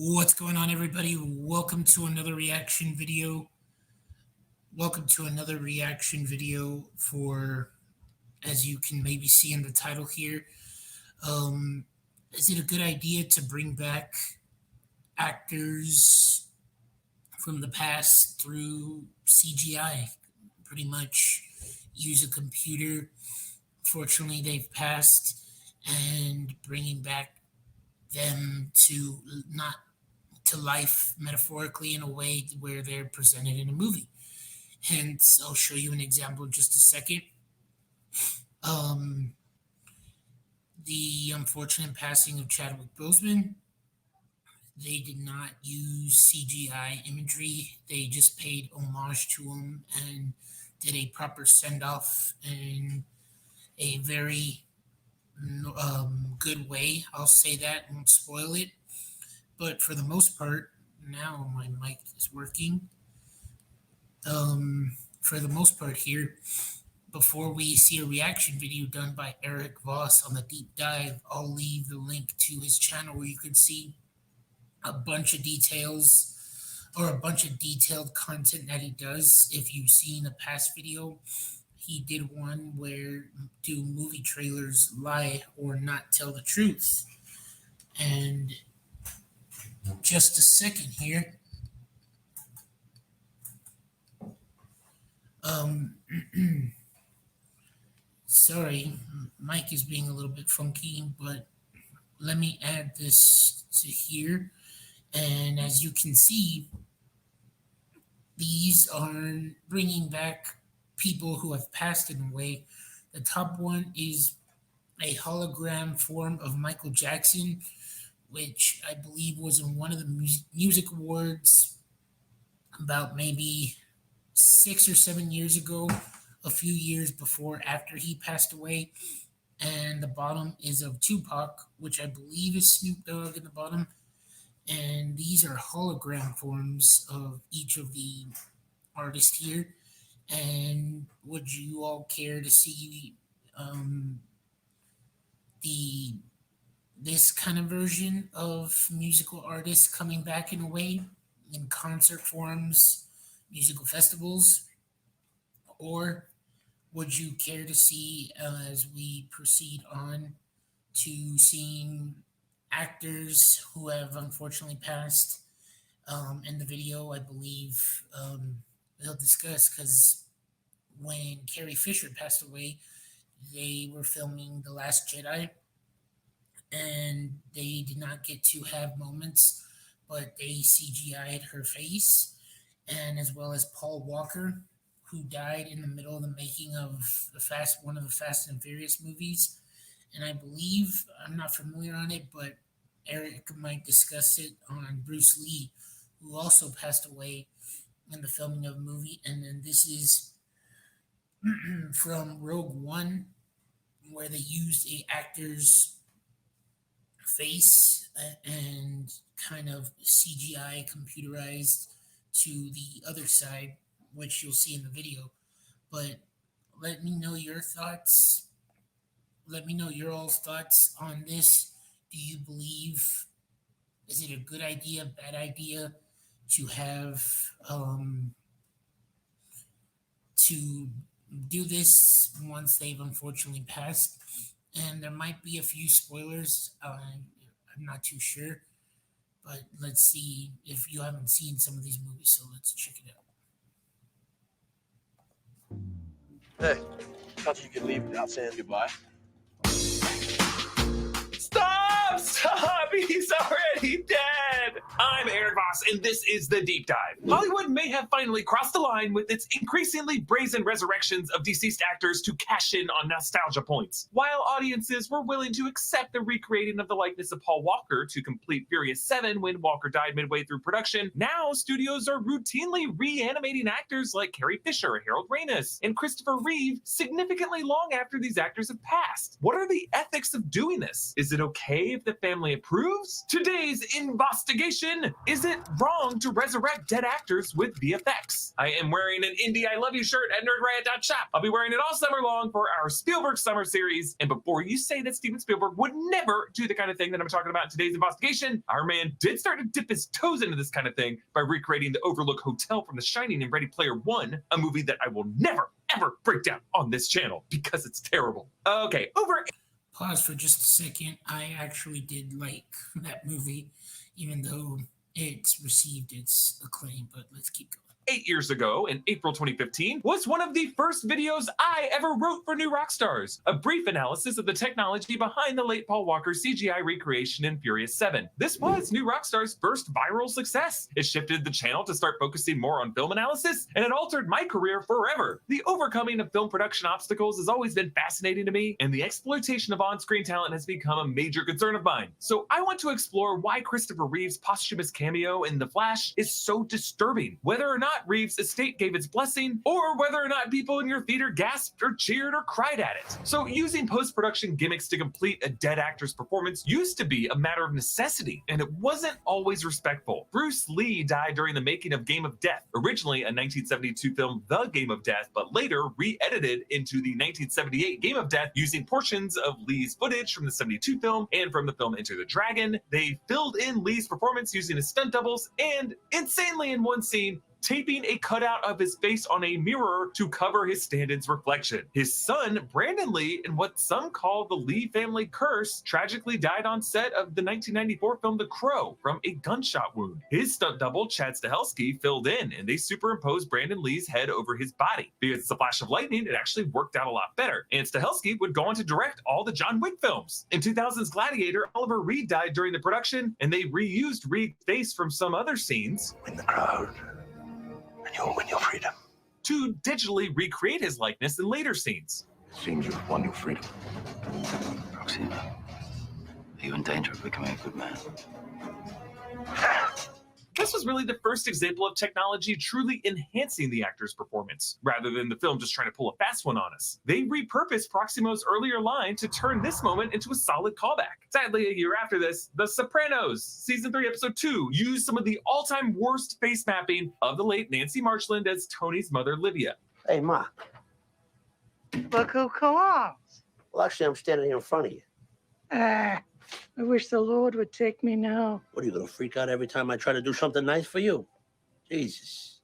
What's going on, everybody? Welcome to another reaction video. For, as you can maybe see in the title here, is it a good idea to bring back actors from the past through CGI? Pretty much use a computer. Fortunately, they've passed, and bringing back them to not to life metaphorically in a way where they're presented in a movie. Hence, I'll show you an example in just a second. The unfortunate passing of Chadwick Boseman. They did not use CGI imagery. They just paid homage to him and did a proper send-off in a very good way. I'll say that, won't spoil it. But for the most part, now my mic is working. For the most part here, before we see a reaction video done by Eric Voss on the deep dive, I'll leave the link to his channel where you can see a bunch of details or a bunch of detailed content that he does. If you've seen a past video, he did one where do movie trailers lie or not tell the truth? And just a second here. Sorry, mic is being a little bit funky, but let me add this to here. And as you can see, these are bringing back people who have passed in a way. The top one is a hologram form of Michael Jackson, which I believe was in one of the music awards about maybe 6 or 7 years ago, a few years before after he passed away. And the bottom is of Tupac, which I believe is Snoop Dogg in the bottom. And these are hologram forms of each of the artists here. And would you all care to see this kind of version of musical artists coming back in a way in concert forms, musical festivals? Or would you care to see, as we proceed on to seeing actors who have unfortunately passed in the video? I believe they'll discuss, because when Carrie Fisher passed away, they were filming The Last Jedi, and they did not get to have moments, but they CGI'd her face, and as well as Paul Walker, who died in the middle of the making of one of the Fast and Furious movies. And I believe, I'm not familiar on it, but Eric might discuss it on Bruce Lee, who also passed away in the filming of a movie. And then this is from Rogue One, where they used a actor's face and kind of CGI computerized to the other side, which you'll see in the video. But let me know your thoughts. Let me know your all's thoughts on this. Do you believe, is it a good idea, bad idea to have to do this once they've unfortunately passed? And there might be a few spoilers. I'm not too sure, but let's see if you haven't seen some of these movies, so let's check it out. Hey, thought you could leave without saying goodbye. Stop! He's already dead! I'm Eric Voss, and this is The Deep Dive. Hollywood may have finally crossed the line with its increasingly brazen resurrections of deceased actors to cash in on nostalgia points. While audiences were willing to accept the recreating of the likeness of Paul Walker to complete Furious 7 when Walker died midway through production, now studios are routinely reanimating actors like Carrie Fisher, Harold Ramis, and Christopher Reeve significantly long after these actors have passed. What are the ethics of doing this? Is it okay if the family approves? Today's investigation investigation. Is it wrong to resurrect dead actors with VFX? I am wearing an Indie I Love You shirt at nerdriot.shop. I'll be wearing it all summer long for our Spielberg summer series. And before you say that Steven Spielberg would never do the kind of thing that I'm talking about in today's investigation, our man did start to dip his toes into this kind of thing by recreating the Overlook Hotel from The Shining in Ready Player One, a movie that I will never, ever break down on this channel because it's terrible. Okay, over. Pause for just a second. I actually did like that movie, even though it's received its acclaim, but let's keep going. 8 years ago, in April 2015, was one of the first videos I ever wrote for New Rockstars, a brief analysis of the technology behind the late Paul Walker CGI recreation in Furious 7. This was New Rockstar's first viral success. It shifted the channel to start focusing more on film analysis, and it altered my career forever. The overcoming of film production obstacles has always been fascinating to me, and the exploitation of on-screen talent has become a major concern of mine. So I want to explore why Christopher Reeve's posthumous cameo in The Flash is so disturbing, whether or not Reeves' estate gave its blessing, or whether or not people in your theater gasped or cheered or cried at it. So using post-production gimmicks to complete a dead actor's performance used to be a matter of necessity, and it wasn't always respectful. Bruce Lee died during the making of Game of Death, originally a 1972 film The Game of Death, but later re-edited into the 1978 Game of Death using portions of Lee's footage from the 72 film and from the film Enter the Dragon. They filled in Lee's performance using his stunt doubles and, insanely in one scene, taping a cutout of his face on a mirror to cover his stand-in's reflection. His son, Brandon Lee, in what some call the Lee family curse, tragically died on set of the 1994 film The Crow from a gunshot wound. His stunt double, Chad Stahelski, filled in, and they superimposed Brandon Lee's head over his body. Because it's a flash of lightning, it actually worked out a lot better. And Stahelski would go on to direct all the John Wick films. In 2000's Gladiator, Oliver Reed died during the production, and they reused Reed's face from some other scenes. In the crowd. And you'll win your freedom. To digitally recreate his likeness in later scenes. It seems you've won your freedom. Proxima, are you in danger of becoming a good man? This was really the first example of technology truly enhancing the actor's performance, rather than the film just trying to pull a fast one on us. They repurposed Proximo's earlier line to turn this moment into a solid callback. Sadly, a year after this, The Sopranos, Season 3, Episode 2, used some of the all-time worst face mapping of the late Nancy Marchland as Tony's mother, Livia. Hey, Ma. Look who calls. Well, actually, I'm standing here in front of you. I wish the Lord would take me now. What, are you going to freak out every time I try to do something nice for you? Jesus.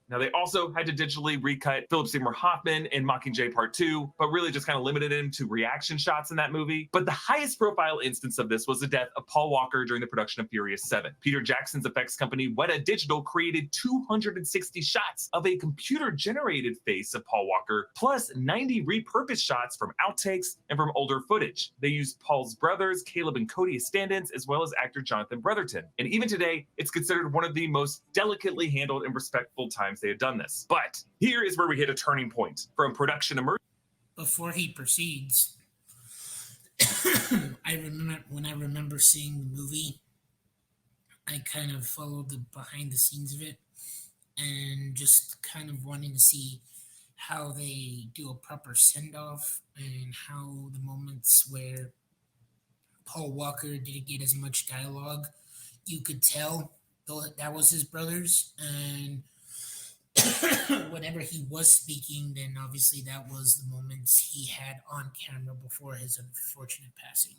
Now, they also had to digitally recut Philip Seymour Hoffman in Mockingjay Part 2, but really just kind of limited him to reaction shots in that movie. But the highest profile instance of this was the death of Paul Walker during the production of Furious 7. Peter Jackson's effects company, Weta Digital, created 260 shots of a computer-generated face of Paul Walker, plus 90 repurposed shots from outtakes and from older footage. They used Paul's brothers, Caleb and Cody, as stand-ins, as well as actor Jonathan Brotherton. And even today, it's considered one of the most delicately handled and respectful times they had done this. But here is where we hit a turning point from production emergency. Before he proceeds, I remember seeing the movie, I kind of followed the behind the scenes of it and just kind of wanting to see how they do a proper send-off and how the moments where Paul Walker didn't get as much dialogue, you could tell that was his brothers, and whenever he was speaking, then obviously that was the moments he had on camera before his unfortunate passing.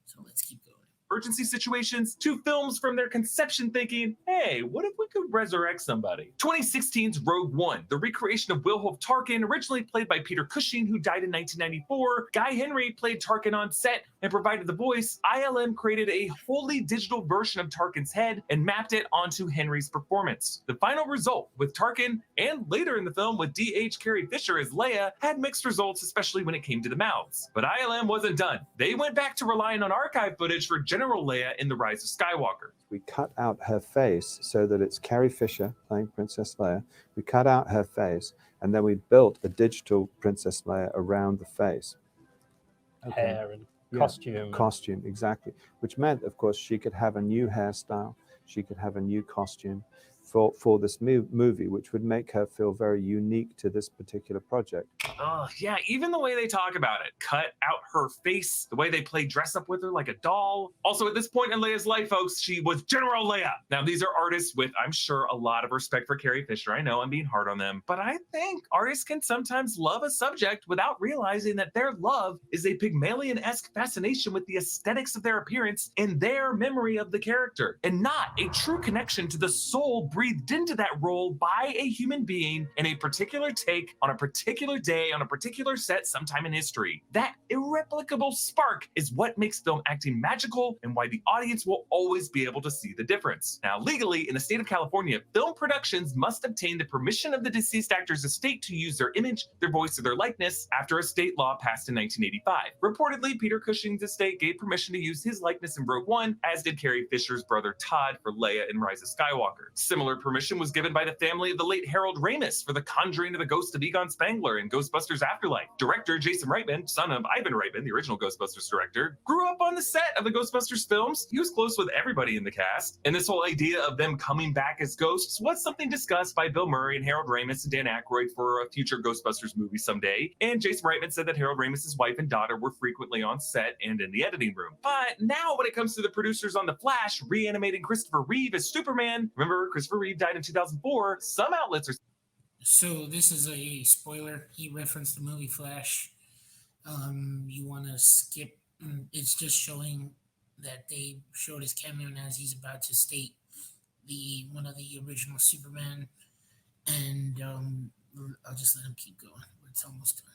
So let's keep going. Urgency situations to films from their conception thinking, hey, what if we could resurrect somebody? 2016's Rogue One, the recreation of Wilhelm Tarkin, originally played by Peter Cushing, who died in 1994. Guy Henry played Tarkin on set and provided the voice. ILM created a wholly digital version of Tarkin's head and mapped it onto Henry's performance. The final result, with Tarkin, and later in the film with D.H. Carrie Fisher as Leia, had mixed results, especially when it came to the mouths. But ILM wasn't done. They went back to relying on archive footage for General Leia in The Rise of Skywalker. We cut out her face so that it's Carrie Fisher playing Princess Leia. We cut out her face, and then we built a digital Princess Leia around the face. Hair and Yeah, costume, exactly. Which meant, of course, she could have a new hairstyle. She could have a new costume. for this movie, which would make her feel very unique to this particular project. Oh, yeah, even the way they talk about it. Cut out her face, the way they play dress up with her like a doll. Also, at this point in Leia's life, folks, she was General Leia. Now, these are artists with, I'm sure, a lot of respect for Carrie Fisher. I know I'm being hard on them, but I think artists can sometimes love a subject without realizing that their love is a Pygmalion-esque fascination with the aesthetics of their appearance and their memory of the character, and not a true connection to the soul breathed into that role by a human being in a particular take on a particular day on a particular set sometime in history. That irreplicable spark is what makes film acting magical and why the audience will always be able to see the difference. Now, legally, in the state of California, film productions must obtain the permission of the deceased actor's estate to use their image, their voice, or their likeness after a state law passed in 1985. Reportedly, Peter Cushing's estate gave permission to use his likeness in Rogue One, as did Carrie Fisher's brother Todd for Leia in Rise of Skywalker. Similar permission was given by the family of the late Harold Ramis for the conjuring of the ghost of Egon Spengler in Ghostbusters Afterlife. Director Jason Reitman, son of Ivan Reitman, the original Ghostbusters director, grew up on the set of the Ghostbusters films. He was close with everybody in the cast, and this whole idea of them coming back as ghosts was something discussed by Bill Murray and Harold Ramis and Dan Aykroyd for a future Ghostbusters movie someday. And Jason Reitman said that Harold Ramis' wife and daughter were frequently on set and in the editing room. But now when it comes to the producers on The Flash reanimating Christopher Reeve as Superman, remember Christopher Reeve died in 2004, some outlets are... So this is a spoiler. He referenced the movie Flash. You want to skip? It's just showing that they showed his cameo as he's about to state the one of the original Superman, and I'll just let him keep going. It's almost done.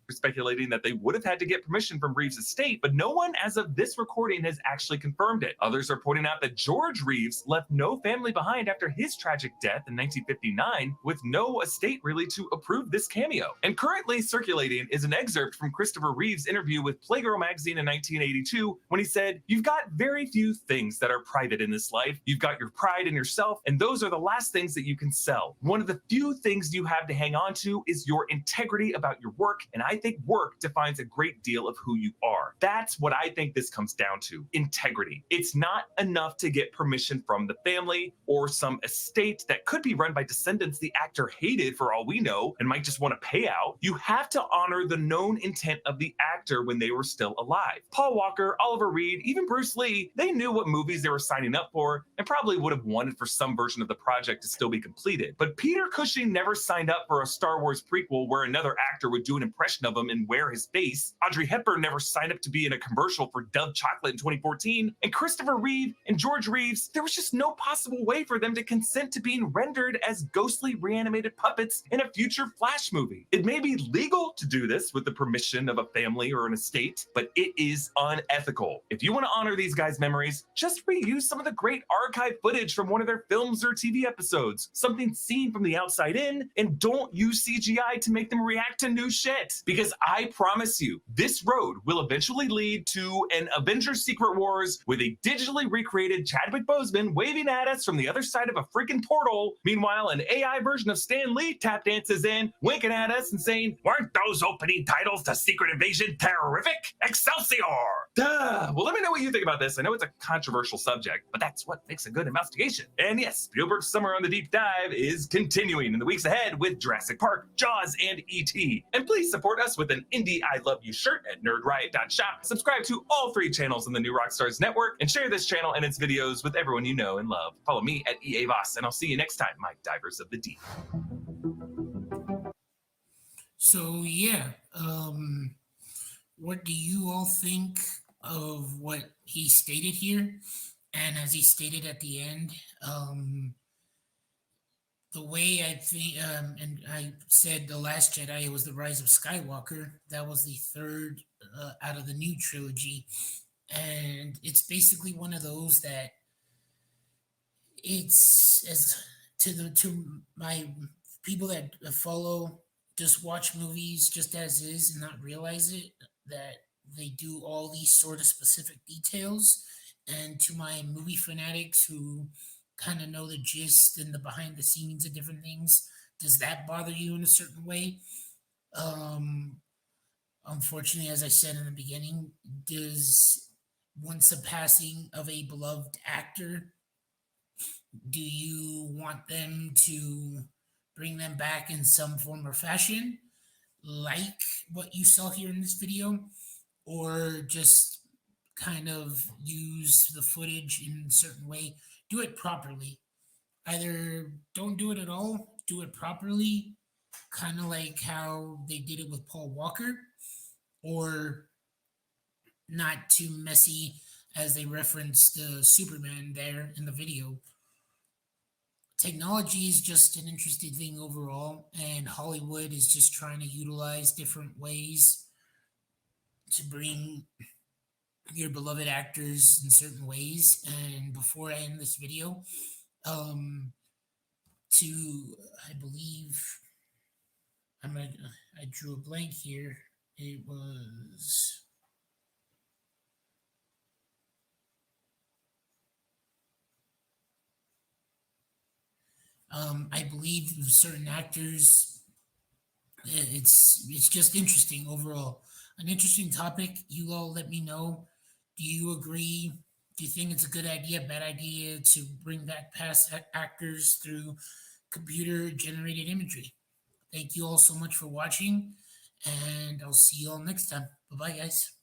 Speculating that they would have had to get permission from Reeves' estate, but no one as of this recording has actually confirmed it. Others are pointing out that George Reeves left no family behind after his tragic death in 1959, with no estate really to approve this cameo. And currently circulating is an excerpt from Christopher Reeves' interview with Playgirl magazine in 1982, when he said, "You've got very few things that are private in this life. You've got your pride in yourself, and those are the last things that you can sell. One of the few things you have to hang on to is your integrity about your work, and I think work defines a great deal of who you are." That's what I think this comes down to: integrity. It's not enough to get permission from the family or some estate that could be run by descendants the actor hated for all we know and might just want to pay out. You have to honor the known intent of the actor when they were still alive. Paul Walker, Oliver Reed, even Bruce Lee, they knew what movies they were signing up for and probably would have wanted for some version of the project to still be completed. But Peter Cushing never signed up for a Star Wars prequel where another actor would do an impression of him and wear his face. Audrey Hepburn never signed up to be in a commercial for Dove Chocolate in 2014. And Christopher Reeve and George Reeves, there was just no possible way for them to consent to being rendered as ghostly reanimated puppets in a future Flash movie. It may be legal to do this with the permission of a family or an estate, but it is unethical. If you want to honor these guys' memories, just reuse some of the great archive footage from one of their films or TV episodes, something seen from the outside in, and don't use CGI to make them react to new shit. Because I promise you, this road will eventually lead to an Avengers Secret Wars with a digitally recreated Chadwick Boseman waving at us from the other side of a freaking portal. Meanwhile, an AI version of Stan Lee tap dances in, winking at us and saying, "Weren't those opening titles to Secret Invasion terrific? Excelsior!" Duh! Well, let me know what you think about this. I know it's a controversial subject, but that's what makes a good investigation. And yes, Spielberg's summer on the deep dive is continuing in the weeks ahead with Jurassic Park, Jaws, and E.T. And please support us with an Indie I Love You shirt at nerdriot.shop. Subscribe to all 3 channels in the New Rockstars Network, and share this channel and its videos with everyone you know and love. Follow me at EA Voss, and I'll see you next time, my divers of the deep. So yeah, what do you all think of what he stated here? And as he stated at the end, the way I think, and I said The Last Jedi was The Rise of Skywalker. That was the third out of the new trilogy. And it's basically one of those that it's, as to my people that follow, just watch movies just as is and not realize it, that they do all these sort of specific details. And to my movie fanatics who kind of know the gist and the behind the scenes of different things, does that bother you in a certain way? Unfortunately, as I said in the beginning, does once the passing of a beloved actor Do you want them to bring them back in some form or fashion, like what you saw here in this video, or just kind of use the footage in a certain way? Do it properly. Either don't do it at all, do it properly, kind of like how they did it with Paul Walker, or not too messy as they referenced Superman there in the video. Technology is just an interesting thing overall, and Hollywood is just trying to utilize different ways to bring your beloved actors in certain ways. And before I end this video, I believe I drew a blank here. It was I believe certain actors. It's just interesting overall. An interesting topic. You all let me know. Do you agree? Do you think it's a good idea, bad idea to bring back past actors through computer generated imagery? Thank you all so much for watching, and I'll see you all next time. Bye bye, guys.